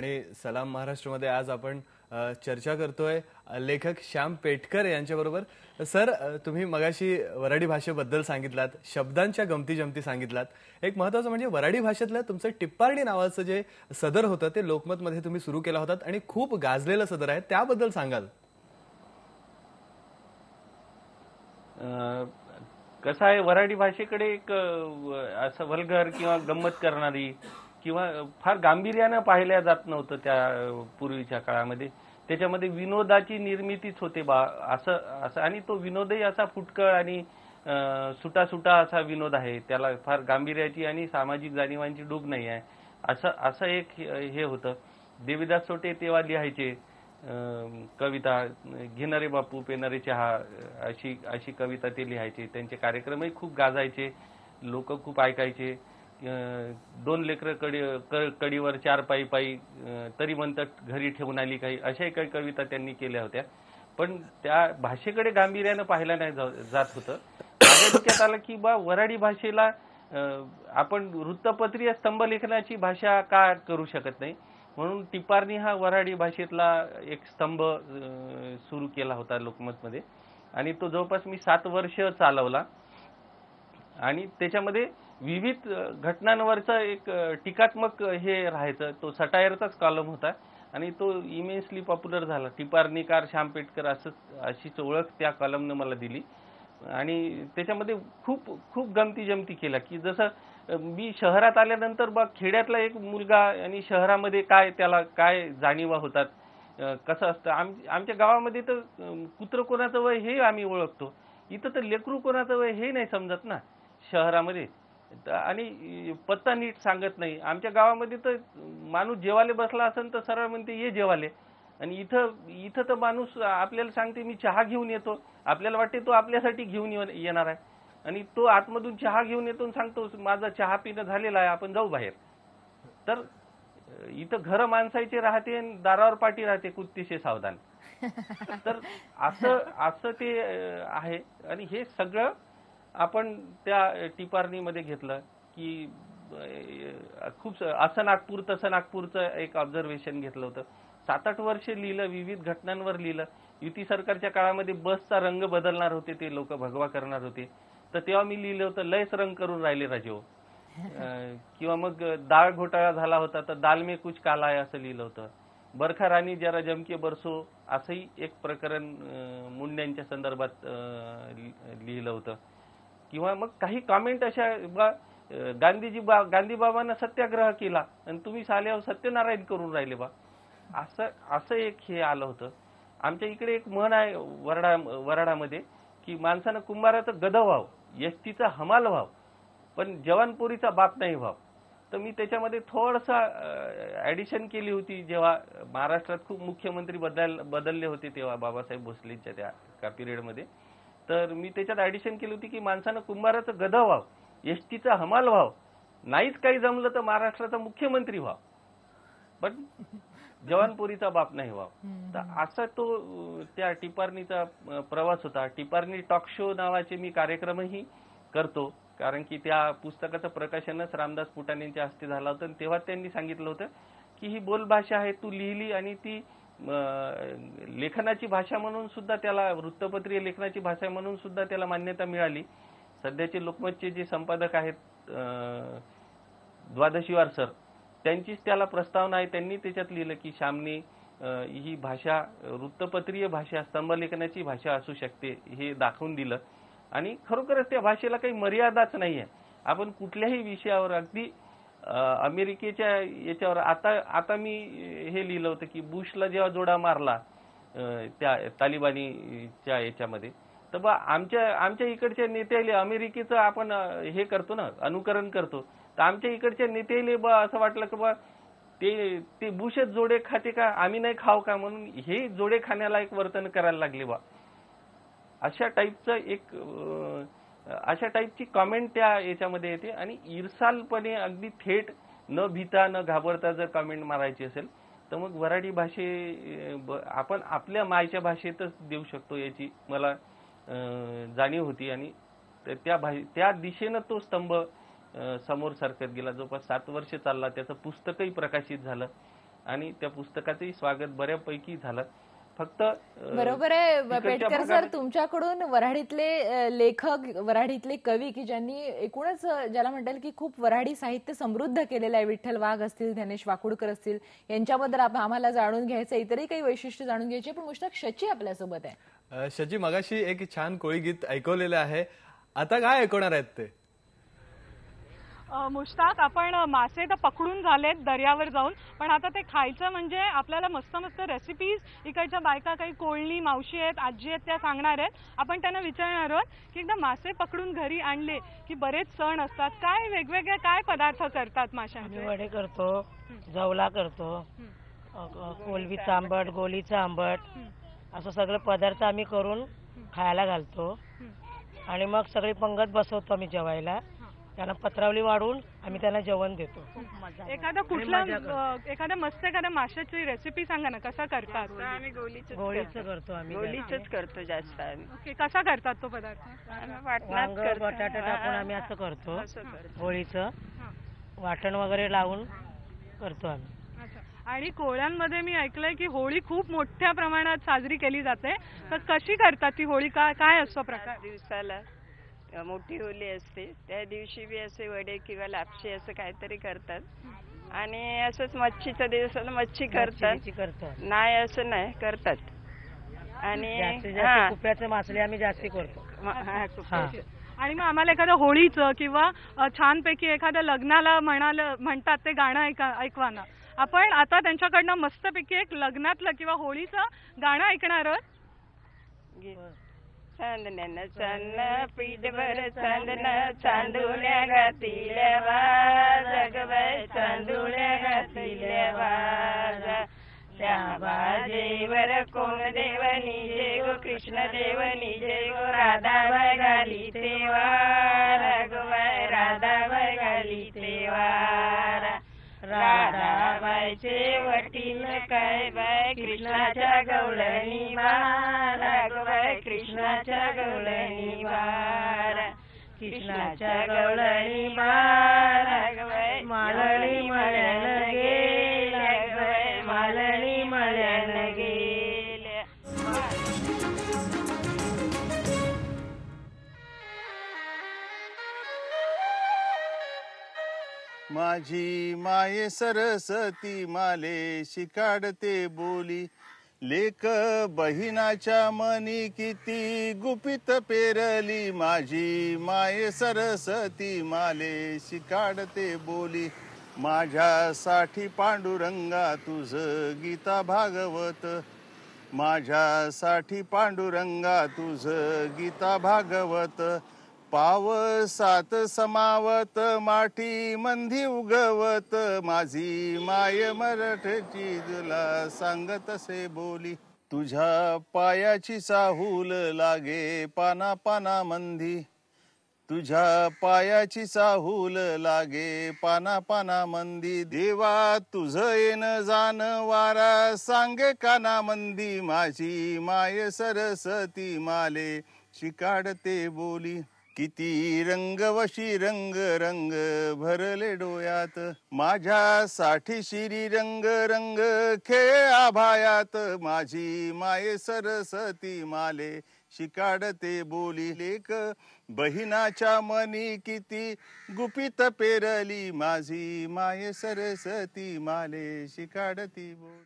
आणि सलाम महाराष्ट्रमध्ये आज आपण चर्चा करतोय लेखक श्याम पेठकर यांच्याबरोबर. सर, तुम्ही मगाशी वऱ्हाडी भाषेबद्दल सांगितलात, शब्दांच्या गमती जमती सांगितलात. एक महत्त्वाचं म्हणजे वऱ्हाडी भाषेतलं तुमचं टिप्पारडी नावाचं जे सदर होतं ते लोकमतमध्ये तुम्ही सुरू केला होतात आणि खूप गाजलेलं सदर आहे, त्याबद्दल सांगाल? कसं आहे, वऱ्हाडी भाषेकडे एक असं वल्गर किंवा गंमत करणारी किंवा फार गांभीर्यानं पाहिल्या जात नव्हतं त्या पूर्वीच्या काळामध्ये. त्याच्यामध्ये विनोदाची निर्मितीच होते बा असं असं आणि तो विनोदही असा फुटकळ आणि सुटा असा विनोद आहे. त्याला फार गांभीर्याची आणि सामाजिक जाणीवांची डूब नाही आहे. असं असं एक हे होतं. देवीदास सोटे तेव्हा लिहायचे कविता, घेणारे बापू पेणारे चहा, अशी अशी कविता ते लिहायचे. त्यांचे कार्यक्रमही खूप गाजायचे, लोक खूप ऐकायचे. 2 लेकरं कडीवर 4 पायी पायी, तरी म्हणतात घरी ठेवून आली काही, अशाही काही कविता त्यांनी केल्या होत्या. पण त्या भाषेकडे गांभीर्यानं पाहायला नाही जात होतं. माझ्या डोक्यात आलं की बा वऱ्हाडी भाषेला आपण वृत्तपत्रीय स्तंभलेखनाची भाषा का करू शकत नाही, म्हणून टिपारणी हा वऱ्हाडी भाषेतला एक स्तंभ सुरू केला होता लोकमतमध्ये. आणि तो जवळपास मी 7 वर्ष चालवला आणि त्याच्यामध्ये विविध घटनांवरचा एक टीकात्मक हे राहायचं. तो सटायरचाच कॉलम होता आणि तो इमेन्सली पॉप्युलर झाला. टिपारणीकार श्याम पेठकर अशीच ओळख त्या कॉलमनं मला दिली. आणि त्याच्यामध्ये खूप खूप गमती जमती केल्या की जसं मी शहरात आल्यानंतर बा खेड्यातला एक मुलगा आणि शहरामध्ये त्याला काय जाणीवा होतात, कसं असतं. आमच्या गावामध्ये तर कुत्रं कोणाचं वय हे आम्ही ओळखतो, इथं तर लेकरू कोणाचं वय हे नाही समजत ना शहरामध्ये. आणि पत्ता नीट सांगत नाही. आमच्या गावामध्ये तर माणूस जेवाले बसला असेल तर सरळ म्हणते ये जेवाले, आणि इथं तर माणूस आपल्याला सांगते मी चहा घेऊन येतो. आपल्याला वाटते तो आपल्यासाठी घेऊन येणार आहे आणि तो आतमधून चहा घेऊन येतो आणि सांगतो माझा चहा पिणं झालेला आहे, आपण जाऊ बाहेर. तर इथं घर माणसाचे राहते आणि दारावर पाठी राहते, कुत्तीशे सावधान. तर असं ते आहे. आणि हे सगळं आपण त्या टिपारणीमध्ये घेतलं की खूप असं नागपूर तसं नागपूरचं एक ऑब्झर्वेशन घेतलं होतं. 7-8 वर्ष लिहिलं, विविध घटनांवर लिहिलं. युती सरकारच्या काळामध्ये बसचा रंग बदलणार होते ते लोक, भगवा करणार होते, तर तेव्हा मी लिहिलं होतं लयच रंग करून राहिले राजेहो. किंवा मग डाळ घोटाळा झाला होता तर दाल में कुछ काला आहे असं लिहिलं होतं. बरखा राणी जरा जमके बरसो असंही एक प्रकरण मुंड्यांच्या संदर्भात लिहिलं होतं. किंवा मग काही कॉमेंट अशा, गांधी बाबांना सत्याग्रह केला आणि तुम्ही साल्यावर सत्यनारायण करून राहिले बा, असं एक हे आलं होतं. आमच्या इकडे एक म्हण आहे वराडामध्ये की माणसानं कुंभाराचं गध व्हाव, एसटीचा हमाल व्हाव, पण जवानपुरीचा बाप नाही व्हाव. तर मी त्याच्यामध्ये थोडसा ऍडिशन केली होती. जेव्हा महाराष्ट्रात खूप मुख्यमंत्री बदलले होते तेव्हा बाबासाहेब भोसलेंच्या त्या पिरियडमध्ये, तर मी त्याच्यात ऍडिशन केली होती की माणसानं कुंभाराचं गध व्हाव, एसटीचा हमाल व्हाव, नाहीच काही जमलं तर महाराष्ट्राचा मुख्यमंत्री व्हाव, पण जवानपुरीचा बाप नाही व्हाव. तर असा तो त्या टिपारणीचा प्रवास होता. टिपारणी टॉक शो नावाचे मी कार्यक्रमही करतो, कारण की त्या पुस्तकाचं प्रकाशनच रामदास फुटाणेंच्या हस्ते झालं होतं. तेव्हा त्यांनी सांगितलं होतं की ही बोलभाषा आहे, तू लिहिली आणि ती लेखनाची भाषा म्हणून सुद्धा त्याला, वृत्तपत्रीय लेखनाची भाषा म्हणून सुद्धा त्याला मान्यता मिळाली. सध्याचे लोकमतचे जे संपादक आहेत द्वादशीवार सर, त्यांचीच त्याला प्रस्तावना आहे. त्यांनी त्याच्यात लिहिलं की श्यामने ही भाषा वृत्तपत्रीय भाषा, स्तंभलेखनाची भाषा असू शकते हे दाखवून दिलं. आणि खरोखरच त्या भाषेला काही मर्यादाच नाही आहे. आपण कुठल्याही विषयावर, अगदी अमेरिकेच्या याच्यावर, आता मी हे लिहिलं होतं की बुशला जेव्हा जोडा मारला त्या तालिबानीच्या याच्यामध्ये, तर बा आमच्या इकडच्या नेत्याले अमेरिकेचं आपण हे करतो ना, अनुकरण करतो, तर आमच्या इकडच्या नेत्याले बा असं वाटलं की बा ते बुशच जोडे खाते का, आम्ही नाही खाव का, म्हणून हे जोडे खाण्याला एक वर्तन करायला लागले बा. अशा टाईपची कॉमेंट त्या याच्यामध्ये येते. आणि ईर्षालपणे अगदी थेट न भीता न घाबरता जर कॉमेंट मारायची असेल तर मग वऱ्हाडी आपण आपल्या मायच्या भाषेतच देऊ शकतो याची मला जाणीव होती. आणि त्या दिशेनं तो स्तंभ समोर सरकत गेला. जवळपास 7 वर्ष चालला. त्याचं पुस्तकही प्रकाशित झालं आणि त्या पुस्तकाचंही स्वागत बऱ्यापैकी झालं. फक्त बरोबर आहे तिकडच्या पेटकर सर, भागामध्ये- तुमच्याकडून वऱ्हाडीतले लेखक, वऱ्हाडीतले कवी की ज्यांनी एकूणच ज्याला म्हणता येईल की खूप वऱ्हाडी साहित्य समृद्ध केलेलं आहे, विठ्ठल वाघ असतील, ज्ञानेश वाकुडकर असतील, यांच्याबद्दल आम्हाला जाणून घ्यायचं, इतरही काही वैशिष्ट्य जाणून घ्यायची, पण मुश्ताक शची आपल्यासोबत आहे. शची, मगाशी एक छान कोळी गीत ऐकवलेलं आहे, आता काय ऐकवणार आहेत ते? मुश्ताक, आपण मासे तर पकडून झालेत दर्यावर जाऊन, पण आता ते खायचं म्हणजे आपल्याला मस्त मस्त रेसिपीज इकडच्या बायका, काही कोळणी मावशी आहेत, आजी आहेत, त्या सांगणार आहेत. आपण त्यांना विचारणार आहोत की एकदा मासे पकडून घरी आणले की बरेच सण असतात, काय वेगवेगळे काय पदार्थ करतात माशांचे? वडे करतो, जवला करतो, कोलबीचं आंबट, गोलीचं आंबट, असं सगळे पदार्थ आम्ही करून खायला घालतो. आणि मग सगळी पंगत बसवतो आम्ही जेवायला, त्यांना पत्रावली वाढून आम्ही त्यांना जेवण देतो. एखाद्या माशाची रेसिपी सांगा ना, कसा करतात? आम्ही गोळीचं करतो आम्ही. गोलीचंच करतो जास्त आम्ही. ओके, कसा करतात तो पदार्थ? वांग, बटाटा टाकून आम्ही असं करतो. गोळीचं वाटण वगैरे लावून करतो आम्ही. आणि कोळ्यांमध्ये मी ऐकलंय की होळी खूप मोठ्या प्रमाणात साजरी केली जाते, तर कशी करतात ती होळी? काय असतो प्रकार? दिवसाला मोठी होळी असते, त्या दिवशी बी असे वडे किंवा लापशी असं काहीतरी करतात. आणि असंच मच्छीच्या दिवसाला मच्छी करतात, नाही असं नाही करतात. आणि कुप्याचे मासले आम्ही जास्ती करतो. आणि मग आम्हाला एखादं होळीचं किंवा छानपैकी एखाद्या लग्नाला म्हणतात ते गाणं ऐकवा ना. आपण आता त्यांच्याकडनं मस्तपैकी एक लग्नातलं किंवा होळीचं गाणं ऐकणार आहोत. चांदण्यानं चांदणं पीठभर चांदणं, चांदुल्या घातिल्या वाजा ग बाई, चांदुल्या घातिल्या वाजा. त्या बाजेवर कोण देवनी जय गो, कृष्ण देवनी जय गो, राधाबाई घाली तेवारा ग बाई, राधाबाई घाली तेवारा. राधाबाईचे वटील काय बाय, कृष्णाच्या गवळणी बारा ग बाय, कृष्णाच्या गवळणी बारा, कृष्णाच्या गवळणी बारा ग बाय. मालणी मळ्यान गेल्या ग बाय, मालणी मळ्यान गेल्या. माझी माये सरस्वती माले शिकाडते बोली, लेक बहिणाच्या मनी किती गुपित पेरली. माझी माये सरस्वती माले शिकाडते बोली, माझ्यासाठी पांडुरंगा तुझ गीता भागवत, माझ्यासाठी पांडुरंगा तुझ गीता भागवत. पावसात समावत माठी मंदी उगवत, माझी माय मराठीची तुला सांगत असे बोली. तुझ्या पायाची चाहूल लागे पाना पाना मंदी, तुझ्या पायाची चाहूल लागे पाना पाना मंदी. देवा तुझ येन जाण वारा सांगे काना मंदी, माझी माय सरस्वती माले शिकाडते बोली. किती रंग वशी रंग रंग भरले डोळ्यात, माझ्यासाठी शिरी रंग रंग खेळ आभायात. माझी माये सरस्वती माले शिकाडते बोली, लेक बहिणाच्या मनी किती गुपित पेरली. माझी माये सरस्वती माले शिकाडती बोली.